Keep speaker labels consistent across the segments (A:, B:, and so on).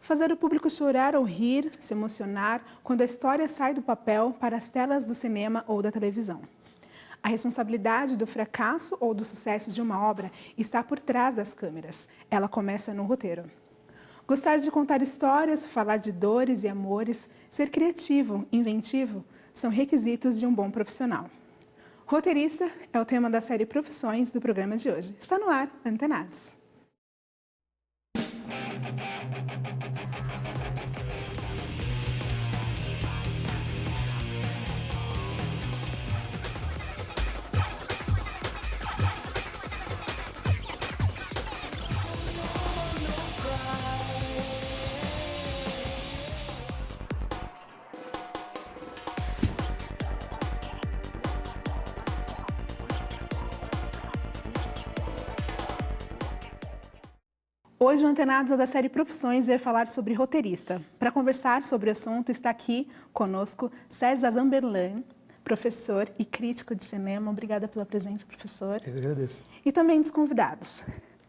A: Fazer o público chorar ou rir, se emocionar, quando a história sai do papel para as telas do cinema ou da televisão. A responsabilidade do fracasso ou do sucesso de uma obra está por trás das câmeras. Ela começa no roteiro. Gostar de contar histórias, falar de dores e amores, ser criativo, inventivo, são requisitos de um bom profissional. Roteirista é o tema da série Profissões do programa de hoje. Está no ar, Antenados. Hoje o Antenados da série Profissões vai falar sobre roteirista. Para conversar sobre o assunto está aqui conosco César Zamberlan, professor e crítico de cinema. Obrigada pela presença, professor.
B: Eu agradeço.
A: E também dos convidados,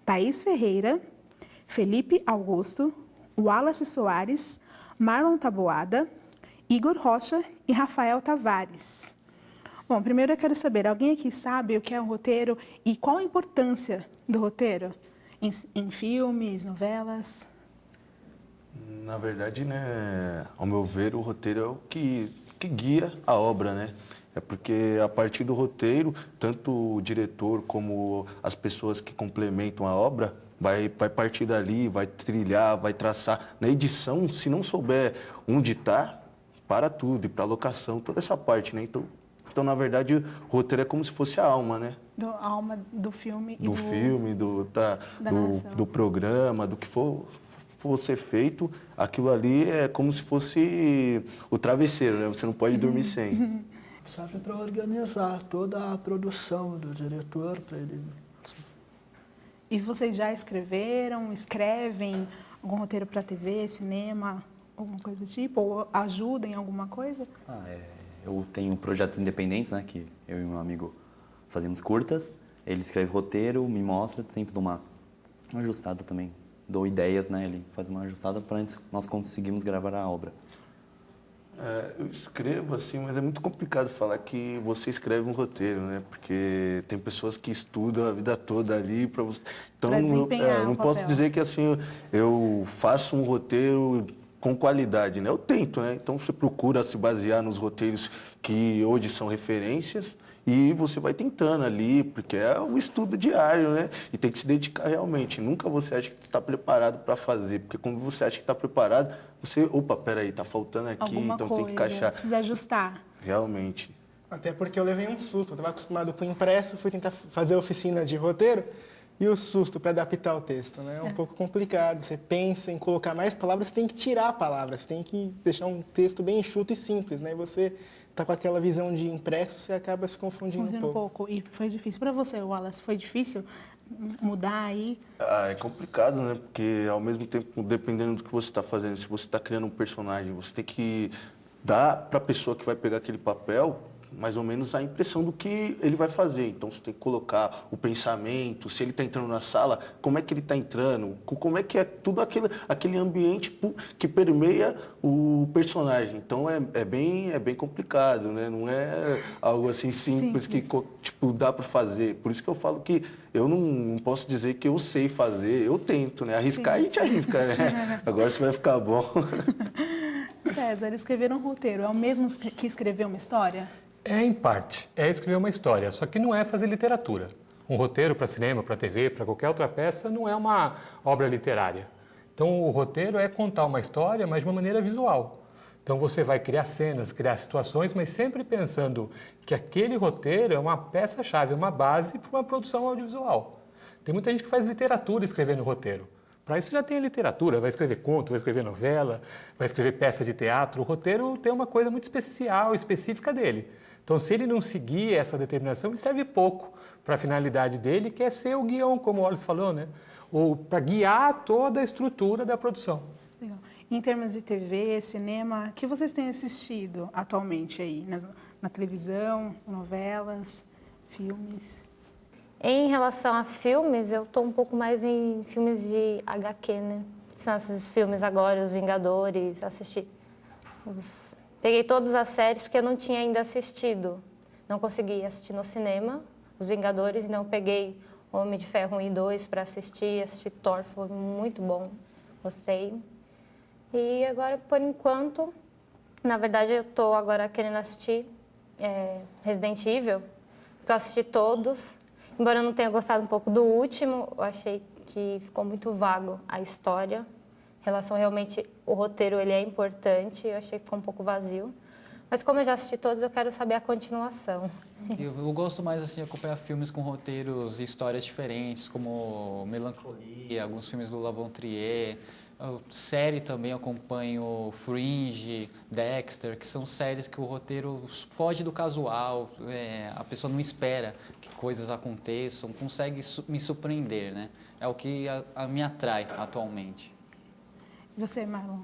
A: Thaís Ferreira, Felipe Augusto, Wallace Soares, Marlon Taboada, Igor Rocha e Rafael Tavares. Bom, primeiro eu quero saber, alguém aqui sabe o que é um roteiro e qual a importância do roteiro? Em filmes, novelas?
C: Na verdade, né, ao meu ver, o roteiro é o que guia a obra, né? É porque a partir do roteiro, tanto o diretor como as pessoas que complementam a obra vai partir dali, vai trilhar, vai traçar. Na edição, se não souber onde está, para tudo, e para a locação, toda essa parte, né? Então, na verdade, o roteiro é como se fosse a alma, né?
A: A alma do filme e
C: do filme, do programa, do que for ser feito, aquilo ali é como se fosse o travesseiro, né? Você não pode dormir sem.
B: Serve para organizar toda a produção do diretor, para ele...
A: E vocês já escrevem algum roteiro para TV, cinema, alguma coisa do tipo? Ou ajudam em alguma coisa?
D: Eu tenho projetos independentes, né, que eu e meu amigo fazemos curtas. Ele escreve roteiro, me mostra, sempre dou uma ajustada também. Dou ideias, né, ele faz uma ajustada para nós conseguirmos gravar a obra.
C: Eu escrevo assim, mas é muito complicado falar que você escreve um roteiro, né? Porque tem pessoas que estudam a vida toda ali para você. Então, eu não posso dizer que assim eu faço um roteiro com qualidade, né? Eu tento, né? Então você procura se basear nos roteiros que hoje são referências e você vai tentando ali, porque é um estudo diário, né? E tem que se dedicar realmente. Nunca você acha que está preparado para fazer, porque quando você acha que está preparado, você, opa, peraí, tá faltando aqui,
A: alguma
C: então
A: coisa,
C: tem que encaixar.
A: Precisa ajustar.
C: Realmente.
E: Até porque eu levei um susto. Eu estava acostumado com impresso, fui tentar fazer oficina de roteiro e o susto para adaptar o texto, né? É um pouco complicado. Você pensa em colocar mais palavras, você tem que tirar palavras, você tem que deixar um texto bem enxuto e simples, né? E você está com aquela visão de impresso, você acaba se confundindo um pouco.
A: E foi difícil. Para você, Wallace, foi difícil mudar aí?
C: É complicado, né? Porque ao mesmo tempo, dependendo do que você está fazendo, se você está criando um personagem, você tem que dar para a pessoa que vai pegar aquele papel mais ou menos a impressão do que ele vai fazer. Então, você tem que colocar o pensamento, se ele está entrando na sala, como é que ele está entrando, como é que é tudo aquele ambiente que permeia o personagem. Então, é bem complicado, né? Não é algo assim simples que tipo, dá para fazer. Por isso que eu falo que eu não posso dizer que eu sei fazer, eu tento, né? Arriscar, a gente arrisca, né? Agora se vai ficar bom.
A: César, escrever um roteiro é o mesmo que escrever uma história?
B: É, em parte. É escrever uma história, só que não é fazer literatura. Um roteiro para cinema, para TV, para qualquer outra peça, não é uma obra literária. Então, o roteiro é contar uma história, mas de uma maneira visual. Então, você vai criar cenas, criar situações, mas sempre pensando que aquele roteiro é uma peça-chave, uma base para uma produção audiovisual. Tem muita gente que faz literatura escrevendo roteiro. Para isso já tem a literatura, vai escrever conto, vai escrever novela, vai escrever peça de teatro. O roteiro tem uma coisa muito especial, específica dele. Então, se ele não seguir essa determinação, ele serve pouco para a finalidade dele, que é ser o guião, como o Wallace falou, né? Ou para guiar toda a estrutura da produção.
A: Legal. Em termos de TV, cinema, o que vocês têm assistido atualmente aí? Na televisão, novelas, filmes?
F: Em relação a filmes, eu estou um pouco mais em filmes de HQ, né? são esses filmes agora, Os Vingadores, assisti. Peguei todas as séries porque eu não tinha ainda assistido. Não consegui assistir no cinema, Os Vingadores, então peguei Homem de Ferro 1 e 2 para assistir. Assisti Thor, foi muito bom, gostei. E agora, por enquanto, na verdade, eu estou agora querendo assistir Resident Evil, porque eu assisti todos. Embora eu não tenha gostado um pouco do último, eu achei que ficou muito vago a história. Em relação realmente, o roteiro ele é importante, eu achei que ficou um pouco vazio. Mas como eu já assisti todos, eu quero saber a continuação.
G: Eu gosto mais assim de acompanhar filmes com roteiros e histórias diferentes, como Melancolia, alguns filmes do La Von Trier. Série também acompanho Fringe, Dexter, que são séries que o roteiro foge do casual, a pessoa não espera que coisas aconteçam, consegue me surpreender, né? É o que me atrai atualmente.
A: E você, Marlon?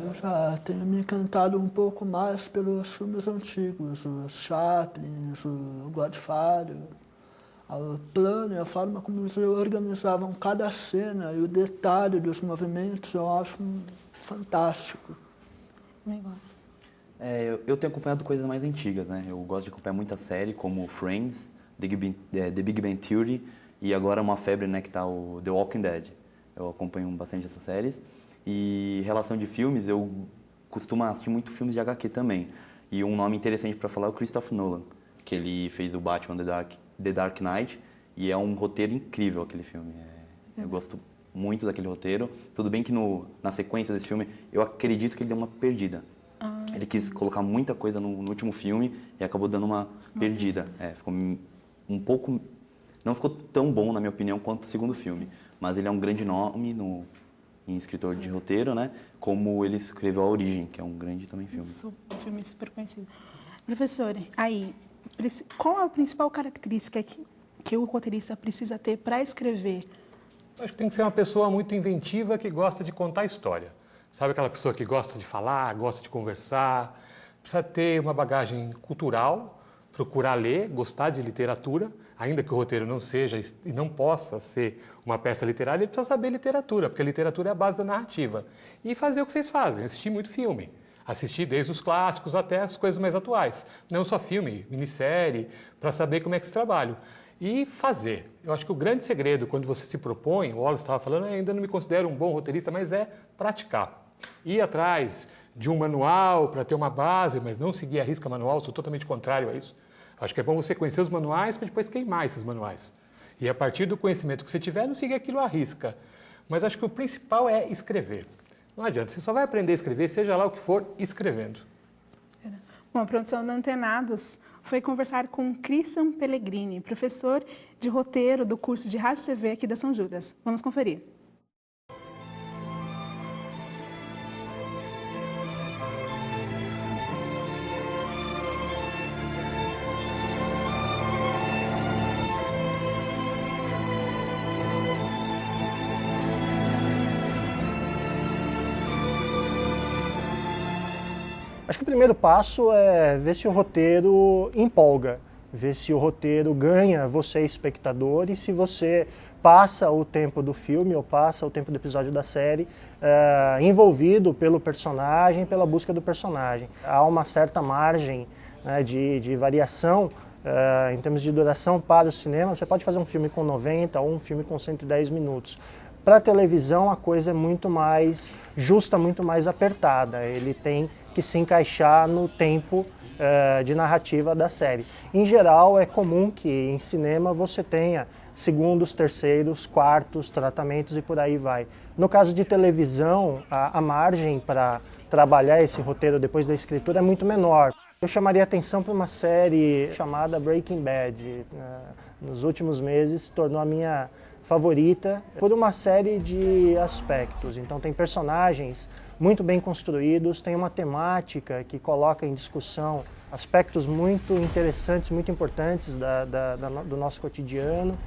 H: Eu já tenho me encantado um pouco mais pelos filmes antigos, os Chaplin, o Godfather, o plano e a forma como eles organizavam cada cena e o detalhe dos movimentos, eu acho fantástico.
D: Eu tenho acompanhado coisas mais antigas, né? Eu gosto de acompanhar muita série, como Friends, The Big Bang Theory e agora uma febre, né, que tá o The Walking Dead. Eu acompanho bastante essas séries. E em relação de filmes, eu costumo assistir muito filmes de HQ também. E um nome interessante para falar é o Christopher Nolan, que ele fez o Batman The Dark Knight, e é um roteiro incrível aquele filme. Eu gosto muito daquele roteiro. Tudo bem que na sequência desse filme, eu acredito que ele deu uma perdida. Ele quis colocar muita coisa no último filme e acabou dando uma perdida. Ficou um pouco... Não ficou tão bom, na minha opinião, quanto o segundo filme. Mas ele é um grande nome em escritor de roteiro, né? Como ele escreveu A Origem, que é um grande também filme.
A: Um filme super conhecido. Professor, aí, qual é a principal característica que o roteirista precisa ter para escrever?
B: Acho que tem que ser uma pessoa muito inventiva que gosta de contar história. Sabe aquela pessoa que gosta de falar, gosta de conversar? Precisa ter uma bagagem cultural, procurar ler, gostar de literatura, ainda que o roteiro não seja e não possa ser uma peça literária, ele precisa saber literatura, porque a literatura é a base da narrativa. E fazer o que vocês fazem, assistir muito filme. Assistir desde os clássicos até as coisas mais atuais. Não só filme, minissérie, para saber como é que se trabalha. E fazer. Eu acho que o grande segredo, quando você se propõe, o Wallace estava falando, eu ainda não me considero um bom roteirista, mas é praticar. Ir atrás de um manual para ter uma base, mas não seguir a risca manual, sou totalmente contrário a isso. Acho que é bom você conhecer os manuais para depois queimar esses manuais. E a partir do conhecimento que você tiver, não seguir aquilo à risca. Mas acho que o principal é escrever. Não adianta, você só vai aprender a escrever, seja lá o que for, escrevendo.
A: Bom, a produção da Antenados foi conversar com Christian Pellegrini, professor de roteiro do curso de Rádio e TV aqui da São Judas. Vamos conferir.
E: Acho que o primeiro passo é ver se o roteiro empolga, ver se o roteiro ganha você, espectador, e se você passa o tempo do filme ou passa o tempo do episódio da série envolvido pelo personagem, pela busca do personagem. Há uma certa margem, né, de variação em termos de duração para o cinema. Você pode fazer um filme com 90 ou um filme com 110 minutos. Para a televisão a coisa é muito mais justa, muito mais apertada. Ele tem que se encaixar no tempo de narrativa da série. Em geral, é comum que em cinema você tenha segundos, terceiros, quartos, tratamentos e por aí vai. No caso de televisão, a margem para trabalhar esse roteiro depois da escritura é muito menor. Eu chamaria atenção para uma série chamada Breaking Bad. Nos últimos meses, se tornou a minha favorita por uma série de aspectos. Então tem personagens muito bem construídos, tem uma temática que coloca em discussão
I: aspectos muito interessantes, muito importantes do nosso cotidiano.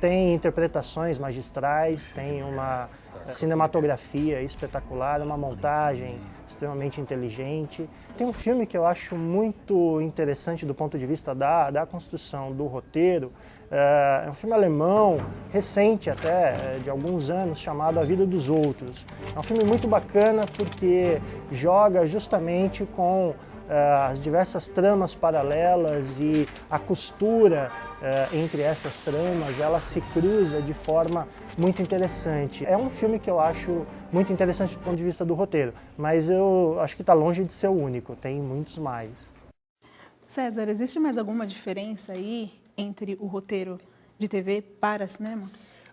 I: Tem interpretações magistrais, tem uma cinematografia espetacular, uma montagem extremamente inteligente. Tem um filme que eu acho muito interessante do ponto de vista da construção do roteiro. É um filme alemão, recente até, de alguns anos, chamado A Vida dos Outros. É um filme muito bacana porque joga justamente com as diversas tramas paralelas e a costura entre essas tramas, ela se cruza de forma muito interessante. É um filme que eu acho muito interessante do ponto de vista do roteiro, mas eu acho que está longe de ser o único, tem muitos mais.
A: César, existe mais alguma diferença aí entre o roteiro de TV para cinema?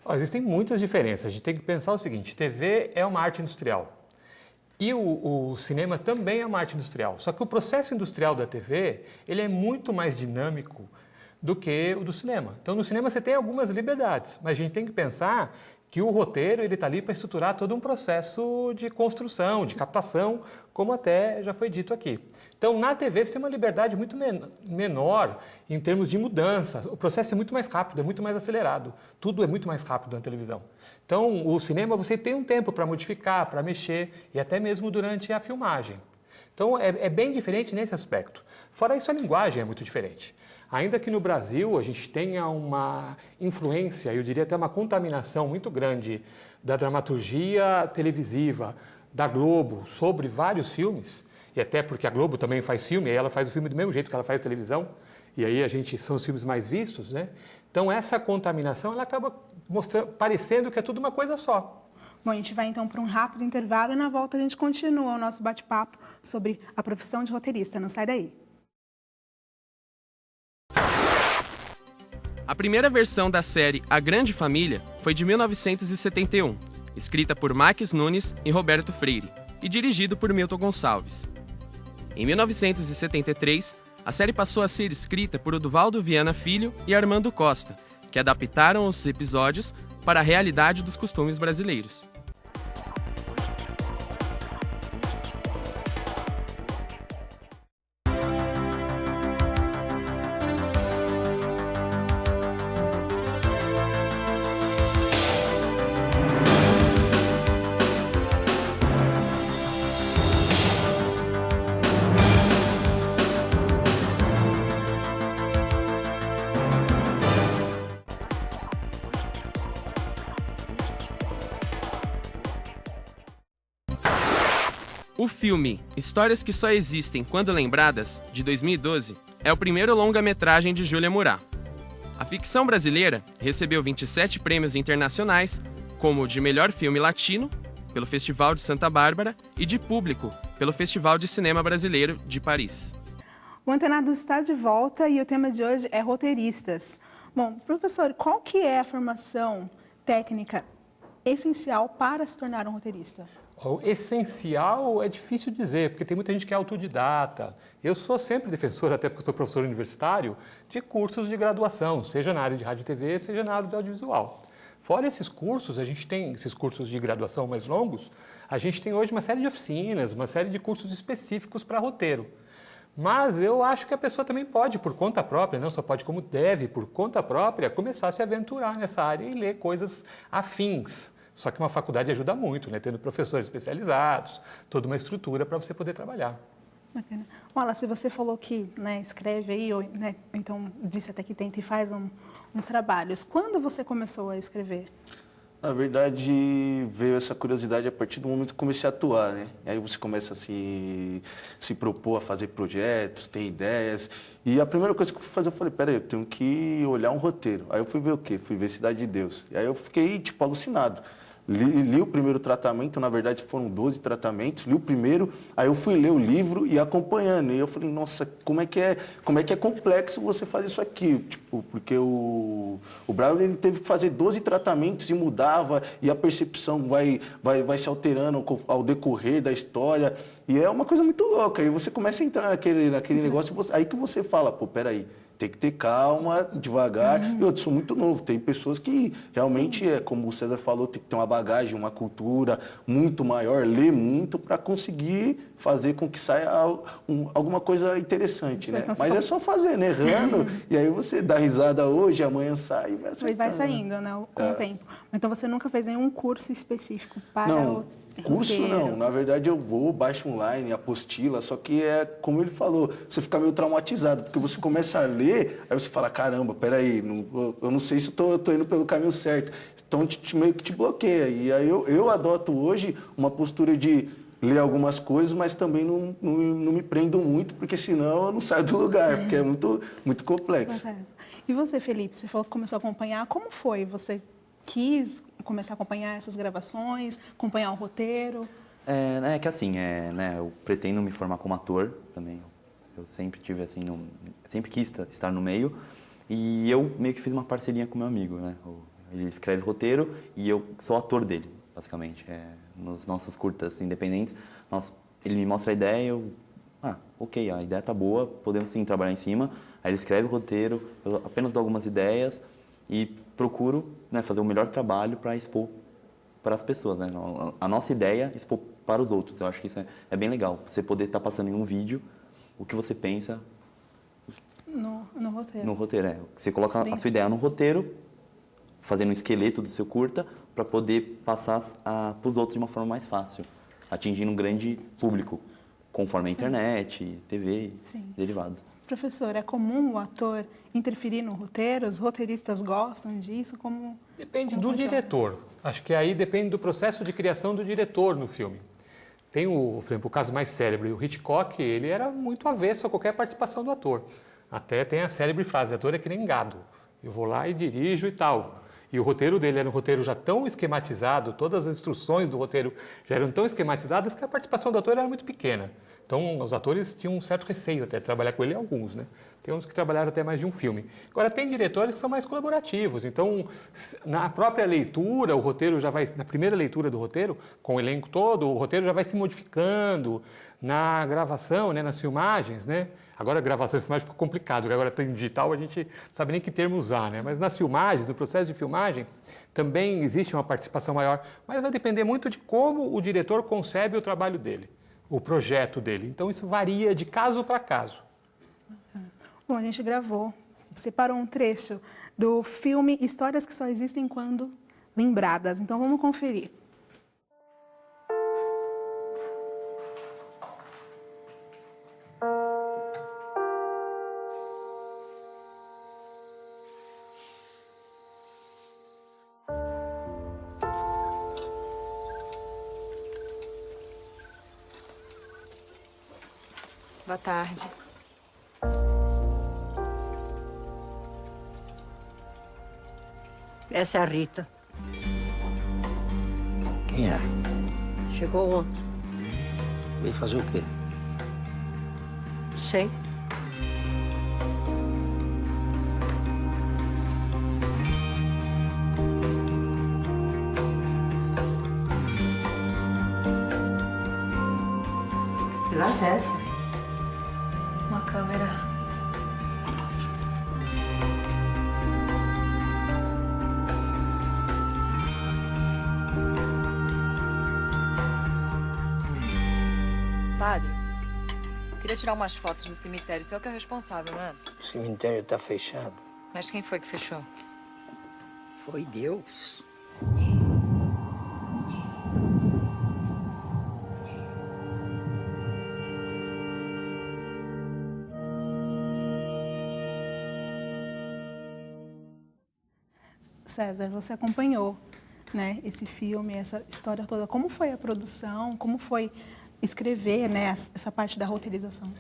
B: Existem muitas diferenças. A gente tem que pensar o seguinte, TV é uma arte industrial. E o cinema também é uma arte industrial. Só que o processo industrial da TV, ele é muito mais dinâmico do que o do cinema. Então, no cinema você tem algumas liberdades, mas a gente tem que pensar que o roteiro ele está ali para estruturar todo um processo de construção, de captação, como até já foi dito aqui. Então, na TV você tem uma liberdade muito menor em termos de mudança. O processo é muito mais rápido, é muito mais acelerado. Tudo é muito mais rápido na televisão. Então, o cinema você tem um tempo para modificar, para mexer, e até mesmo durante a filmagem. Então, é bem diferente nesse aspecto. Fora isso, a linguagem é muito diferente. Ainda que no Brasil a gente tenha uma influência, eu diria até uma contaminação muito grande da dramaturgia televisiva da Globo sobre vários filmes, e até porque a Globo também faz filme, e ela faz o filme do mesmo jeito que ela faz televisão, e aí são os filmes mais vistos, né? Então essa contaminação ela acaba parecendo que é tudo uma coisa só.
A: Bom, a gente vai então para um rápido intervalo e na volta a gente continua o nosso bate-papo sobre a profissão de roteirista. Não sai daí.
J: A primeira versão da série A Grande Família foi de 1971, escrita por Max Nunes e Roberto Freire, e dirigido por Milton Gonçalves. Em 1973, a série passou a ser escrita por Oduvaldo Viana Filho e Armando Costa, que adaptaram os episódios para a realidade dos costumes brasileiros. O filme Histórias que Só Existem Quando Lembradas, de 2012, é o primeiro longa-metragem de Júlia Murat. A ficção brasileira recebeu 27 prêmios internacionais, como o de melhor filme latino, pelo Festival de Santa Bárbara, e de público, pelo Festival de Cinema Brasileiro de Paris.
A: O Antenados está de volta e o tema de hoje é roteiristas. Bom, professor, qual que é a formação técnica essencial para se tornar um roteirista?
B: O essencial é difícil dizer, porque tem muita gente que é autodidata. Eu sou sempre defensor, até porque eu sou professor universitário, de cursos de graduação, seja na área de rádio e TV, seja na área do audiovisual. Fora esses cursos, a gente tem esses cursos de graduação mais longos, a gente tem hoje uma série de oficinas, uma série de cursos específicos para roteiro. Mas eu acho que a pessoa também pode, por conta própria, não só pode, como deve, por conta própria, começar a se aventurar nessa área e ler coisas afins. Só que uma faculdade ajuda muito, né? Tendo professores especializados, toda uma estrutura para você poder trabalhar.
A: Bacana. Olha, se você falou que escreve aí, ou então disse até que tenta e faz uns trabalhos, quando você começou a escrever?
C: Na verdade, veio essa curiosidade a partir do momento que comecei a atuar, né? E aí você começa a se propor a fazer projetos, tem ideias. E a primeira coisa que eu fui fazer, eu falei, peraí, eu tenho que olhar um roteiro. Aí eu fui ver o quê? Fui ver Cidade de Deus. E aí eu fiquei, alucinado. Li o primeiro tratamento, na verdade foram 12 tratamentos, li o primeiro, aí eu fui ler o livro e acompanhando. E eu falei, nossa, como é que é complexo você fazer isso aqui? Porque o Brown ele teve que fazer 12 tratamentos e mudava, e a percepção vai se alterando ao decorrer da história. E é uma coisa muito louca. Aí você começa a entrar naquele negócio, aí que você fala, pô, peraí, Tem que ter calma, devagar. E eu sou muito novo. Tem pessoas que realmente, como o César falou, tem que ter uma bagagem, uma cultura muito maior, ler muito para conseguir fazer com que saia alguma coisa interessante, né? Mas é só fazer, né? Errando, e aí você dá risada hoje, amanhã sai e vai acertando.
A: E vai saindo, né? Com o tempo. Então você nunca fez nenhum curso específico para o
C: curso
A: roteiro?
C: não, na verdade eu vou, baixo online, apostila, só que é como ele falou, você fica meio traumatizado, porque você começa a ler, aí você fala, caramba, peraí, eu não sei se eu tô indo pelo caminho certo, então meio que te bloqueia, e aí eu adoto hoje uma postura de ler algumas coisas, mas também não me prendo muito, porque senão eu não saio do lugar, porque é muito complexo.
A: E você, Felipe, você falou que começou a acompanhar, como foi? Você quis começar a acompanhar essas gravações, acompanhar o roteiro?
D: É que assim, né, eu pretendo me formar como ator também. Eu sempre tive assim, sempre quis estar no meio. E eu meio que fiz uma parceria com meu amigo, né? Ele escreve roteiro e eu sou ator dele, basicamente. Nos nossos curtas independentes, ele me mostra a ideia, ok, a ideia tá boa, podemos sim trabalhar em cima. Aí ele escreve o roteiro, eu apenas dou algumas ideias e procuro, né, fazer o melhor trabalho para expor para as pessoas, né? A nossa ideia é expor para os outros. Eu acho que isso é bem legal. Você poder estar passando em um vídeo o que você pensa
A: no roteiro.
D: No roteiro, Você coloca a sua ideia no roteiro, fazendo um esqueleto do seu curta, para poder passar para os outros de uma forma mais fácil, atingindo um grande público, conforme a internet, TV, derivados.
A: Professor, é comum o ator interferir no roteiro? Os roteiristas gostam disso?
B: Depende do diretor. Acho que aí depende do processo de criação do diretor no filme. Tem, por exemplo, o caso mais célebre, o Hitchcock, ele era muito avesso a qualquer participação do ator. Até tem a célebre frase, ator é que nem gado. Eu vou lá e dirijo e tal. E o roteiro dele era um roteiro já tão esquematizado, todas as instruções do roteiro já eram tão esquematizadas que a participação do ator era muito pequena. Então, os atores tinham um certo receio até de trabalhar com ele, alguns, né? Tem uns que trabalharam até mais de um filme. Agora, tem diretores que são mais colaborativos. Então, na própria leitura, o roteiro já vai... Na primeira leitura do roteiro, com o elenco todo, o roteiro já vai se modificando. Na gravação, né, nas filmagens, né? Agora, a gravação e filmagem ficou complicado, porque agora tem digital, a gente não sabe nem que termo usar, né? Mas nas filmagens, no processo de filmagem, também existe uma participação maior. Mas vai depender muito de como o diretor concebe o trabalho dele, o projeto dele. Então, isso varia de caso para caso.
A: Bom, a gente separou um trecho do filme Histórias que Só Existem Quando Lembradas. Então, vamos conferir.
K: Boa tarde.
L: Essa é a Rita.
M: Quem é?
L: Chegou ontem.
M: Veio fazer o quê?
L: Sei. Que lá é essa?
K: Uma câmera. Padre, queria tirar umas fotos no cemitério. O senhor que é o responsável, não é?
M: O cemitério tá fechado.
K: Mas quem foi que fechou?
M: Foi Deus.
A: César, você acompanhou, né, esse filme, essa história toda. Como foi a produção? Como foi escrever, né, essa parte da roteirização?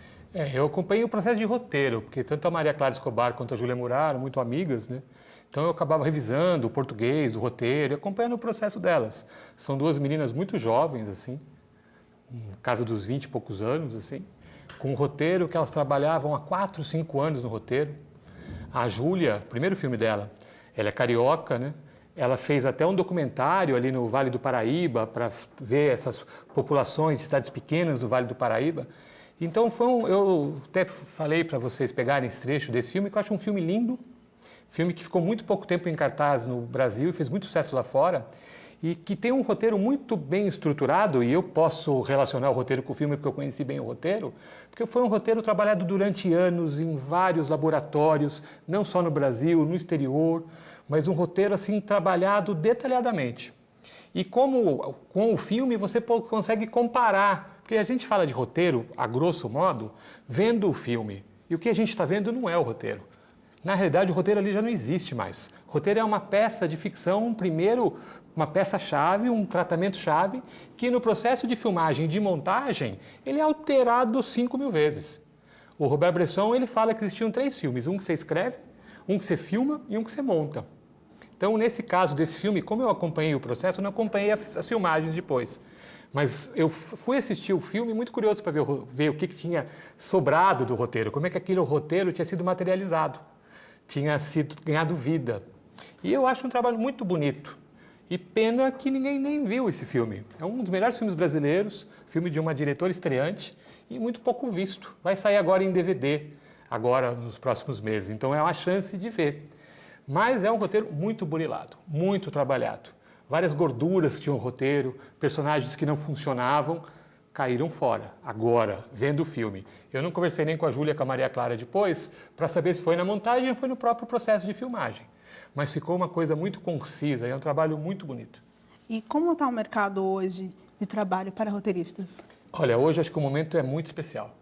B: Eu acompanhei o processo de roteiro, porque tanto a Maria Clara Escobar quanto a Júlia Murar eram muito amigas, né? Então eu acabava revisando o português do roteiro e acompanhando o processo delas. São duas meninas muito jovens, assim, na casa dos 20 e poucos anos, assim, com um roteiro que elas trabalhavam há 4, 5 anos no roteiro. A Júlia, primeiro filme dela, ela é carioca, né? Ela fez até um documentário ali no Vale do Paraíba para ver essas populações de cidades pequenas do Vale do Paraíba. Então, eu até falei para vocês pegarem esse trecho desse filme, que eu acho um filme lindo, filme que ficou muito pouco tempo em cartaz no Brasil e fez muito sucesso lá fora, e que tem um roteiro muito bem estruturado, e eu posso relacionar o roteiro com o filme porque eu conheci bem o roteiro, porque foi um roteiro trabalhado durante anos em vários laboratórios, não só no Brasil, no exterior, mas um roteiro assim trabalhado detalhadamente. E como com o filme você consegue comparar, porque a gente fala de roteiro, a grosso modo, vendo o filme, e o que a gente está vendo não é o roteiro. Na realidade, o roteiro ali já não existe mais. O roteiro é uma peça de ficção, primeiro, uma peça-chave, um tratamento-chave, que no processo de filmagem e de montagem, ele é alterado 5.000 vezes. O Robert Bresson, ele fala que existiam 3 filmes, um que você escreve, um que você filma e um que você monta. Então, nesse caso desse filme, como eu acompanhei o processo, eu não acompanhei as filmagens depois. Mas eu fui assistir o filme muito curioso para ver o que tinha sobrado do roteiro, como é que aquele roteiro tinha sido materializado, tinha sido ganhado vida. E eu acho um trabalho muito bonito. E pena que ninguém nem viu esse filme. É um dos melhores filmes brasileiros, filme de uma diretora estreante e muito pouco visto. Vai sair agora em DVD, agora nos próximos meses. Então é uma chance de ver. Mas é um roteiro muito burilado, muito trabalhado. Várias gorduras que tinham no roteiro, personagens que não funcionavam, caíram fora. Agora, vendo o filme. Eu não conversei nem com a Júlia e com a Maria Clara depois para saber se foi na montagem ou foi no próprio processo de filmagem. Mas ficou uma coisa muito concisa e é um trabalho muito bonito.
A: E como está o mercado hoje de trabalho para roteiristas?
B: Olha, hoje acho que o momento é muito especial.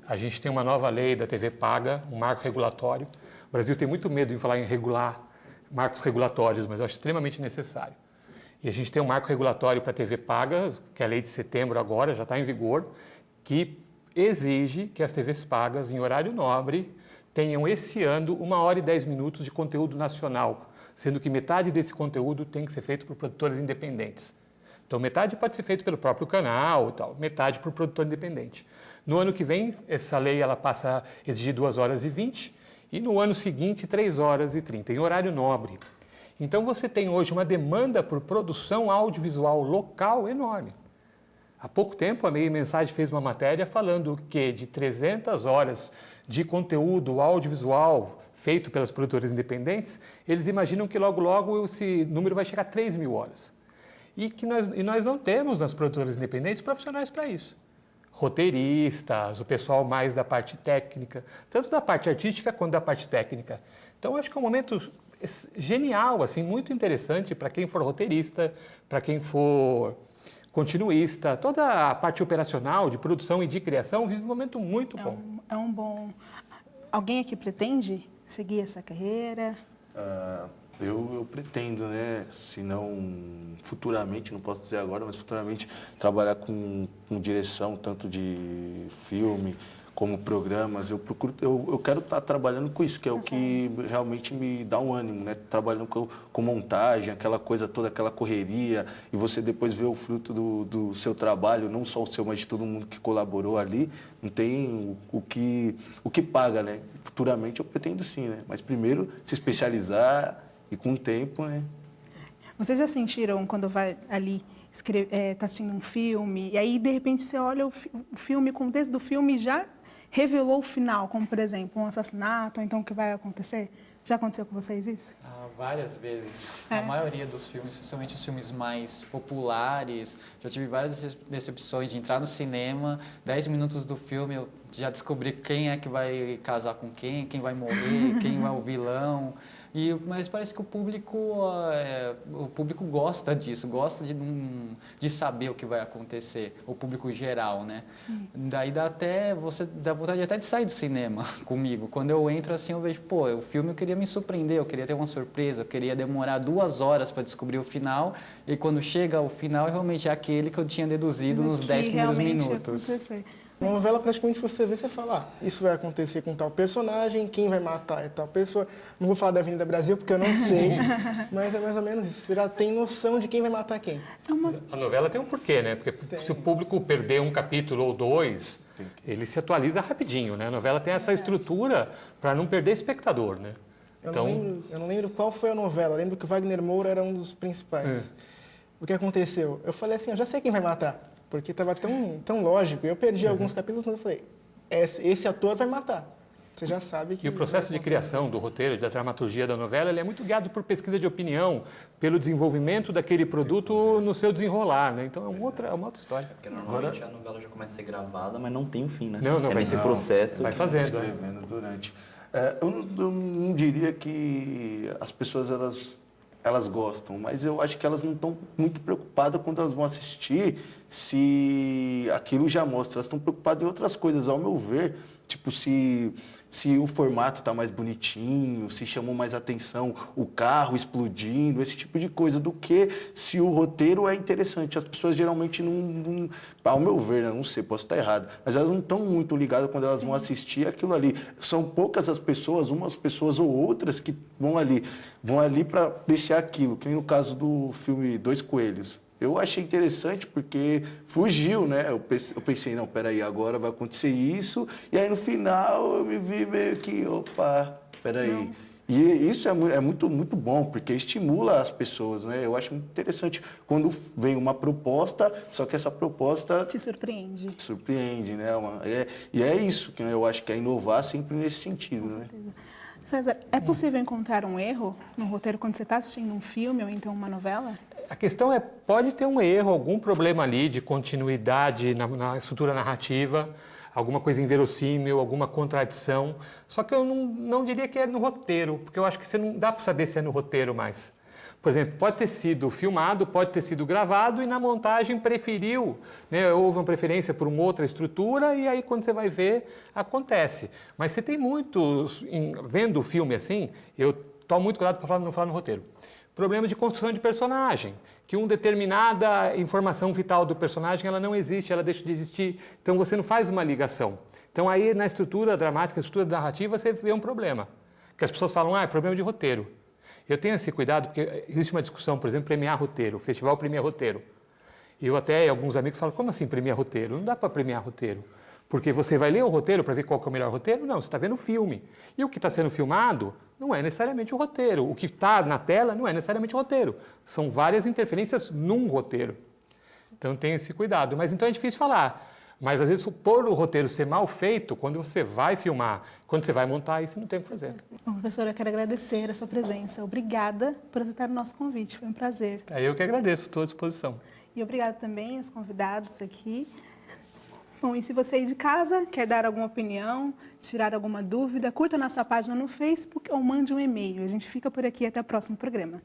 B: A gente tem uma nova lei da TV paga, um marco regulatório. O Brasil tem muito medo de falar em regular marcos regulatórios, mas eu acho extremamente necessário. E a gente tem um marco regulatório para a TV paga, que é a lei de setembro agora, já está em vigor, que exige que as TVs pagas, em horário nobre, tenham esse ano 1 hora e 10 minutos de conteúdo nacional, sendo que metade desse conteúdo tem que ser feito por produtores independentes. Então, metade pode ser feito pelo próprio canal e tal, metade por produtor independente. No ano que vem, essa lei ela passa a exigir 2 horas e 20 e no ano seguinte 3 horas e 30, em horário nobre. Então, você tem hoje uma demanda por produção audiovisual local enorme. Há pouco tempo, a Meio Mensagem fez uma matéria falando que de 300 horas de conteúdo audiovisual feito pelas produtoras independentes, eles imaginam que logo, logo esse número vai chegar a 3.000 horas. E nós não temos nas produtoras independentes profissionais para isso. Roteiristas, o pessoal mais da parte técnica, tanto da parte artística quanto da parte técnica. Então, acho que é um momento genial, assim, muito interessante para quem for roteirista, para quem for continuista, toda a parte operacional de produção e de criação vive um momento muito bom.
A: É um bom... Alguém aqui pretende seguir essa carreira?
C: Eu pretendo, né? Se não futuramente, não posso dizer agora, mas futuramente trabalhar com direção, tanto de filme como programas. Eu quero estar trabalhando com isso, que é o que realmente me dá um ânimo, né? Trabalhando com montagem, aquela coisa toda, aquela correria, e você depois vê o fruto do seu trabalho, não só o seu, mas de todo mundo que colaborou ali. Não tem o que paga, né? Futuramente eu pretendo sim, né? Mas primeiro se especializar e com o tempo, né?
A: Vocês já sentiram quando vai ali tá assistindo um filme e aí de repente você olha o filme, o contexto do filme já revelou o final, como por exemplo um assassinato, ou então o que vai acontecer? Já aconteceu com vocês isso?
G: Várias vezes. A maioria dos filmes, especialmente os filmes mais populares, já tive várias decepções de entrar no cinema, 10 minutos do filme eu já descobri quem é que vai casar com quem vai morrer, quem é o vilão. Mas parece que o público gosta disso, gosta de saber o que vai acontecer, o público geral, né? Sim. Daí você dá vontade até de sair do cinema comigo. Quando eu entro assim, eu vejo, o filme eu queria me surpreender, eu queria ter uma surpresa, eu queria demorar 2 horas para descobrir o final, e quando chega o final, realmente é aquele que eu tinha deduzido nos 10 primeiros minutos.
E: Na novela, praticamente, você vê, você fala, isso vai acontecer com tal personagem, quem vai matar é tal pessoa. Não vou falar da Avenida Brasil, porque eu não sei, mas é mais ou menos isso. Você já tem noção de quem vai matar quem.
B: A novela tem um porquê, né? Porque se o público perder um capítulo ou 2, ele se atualiza rapidinho, né? A novela tem essa estrutura para não perder espectador, né?
E: Eu não lembro qual foi a novela, eu lembro que o Wagner Moura era um dos principais. O que aconteceu? Eu falei assim, eu já sei quem vai matar. Porque estava tão lógico. Eu perdi alguns capítulos, mas eu falei, esse ator vai matar. Você já sabe que...
B: E o processo de criação do roteiro, da dramaturgia da novela, ele é muito guiado por pesquisa de opinião, pelo desenvolvimento daquele produto no seu desenrolar, né? Então é uma outra história.
D: Porque normalmente a novela já começa a ser gravada, mas não tem um fim, né?
B: Não
D: é nesse processo.
B: Vai fazendo.
C: Escrevendo durante. Eu não diria que as pessoas elas gostam, mas eu acho que elas não estão muito preocupadas quando elas vão assistir se aquilo já mostra. Elas estão preocupadas em outras coisas, ao meu ver. Tipo, se o formato está mais bonitinho, se chamou mais atenção o carro explodindo, esse tipo de coisa, do que se o roteiro é interessante. As pessoas geralmente não ao meu ver, né, não sei, posso estar errado, mas elas não estão muito ligadas quando elas vão assistir aquilo ali. São poucas as pessoas, umas pessoas ou outras, que vão ali para deixar aquilo, que nem no caso do filme Dois Coelhos. Eu achei interessante porque fugiu, né? Eu pensei, não, peraí, agora vai acontecer isso. E aí, no final, eu me vi meio que, opa, peraí. Não. E isso é muito, muito bom, porque estimula as pessoas, né? Eu acho muito interessante quando vem uma proposta, só que essa proposta...
A: Te surpreende.
C: Surpreende, né? E é isso que eu acho que é inovar sempre nesse sentido, né?
A: César, é possível encontrar um erro no roteiro quando você está assistindo um filme ou então uma novela?
B: A questão é, pode ter um erro, algum problema ali de continuidade na estrutura narrativa, alguma coisa inverossímil, alguma contradição. Só que eu não diria que é no roteiro, porque eu acho que você não dá para saber se é no roteiro mais. Por exemplo, pode ter sido filmado, pode ter sido gravado e na montagem preferiu, né? Houve uma preferência por uma outra estrutura e aí quando você vai ver, acontece. Mas você tem muitos, vendo o filme assim, eu tomo muito cuidado para não falar no roteiro. Problemas de construção de personagem, que uma determinada informação vital do personagem ela não existe, ela deixa de existir, então você não faz uma ligação. Então aí na estrutura dramática, estrutura narrativa, você vê um problema. Que as pessoas falam, é problema de roteiro. Eu tenho esse cuidado porque existe uma discussão, por exemplo, premiar roteiro, o festival premia roteiro. E eu até, alguns amigos falam, como assim premiar roteiro? Não dá para premiar roteiro. Porque você vai ler o roteiro para ver qual que é o melhor roteiro? Não, você está vendo o filme. E o que está sendo filmado não é necessariamente o roteiro. O que está na tela não é necessariamente o roteiro. São várias interferências num roteiro. Então tem esse cuidado. Mas então é difícil falar. Mas às vezes por o roteiro ser mal feito, quando você vai filmar, quando você vai montar, aí você não tem o que fazer.
A: Bom, professora, eu quero agradecer a sua presença. Obrigada por aceitar o nosso convite. Foi um prazer.
B: Eu que agradeço, estou à disposição.
A: E obrigada também aos convidados aqui. Bom, e se você aí de casa quer dar alguma opinião, tirar alguma dúvida, curta nossa página no Facebook ou mande um e-mail. A gente fica por aqui até o próximo programa.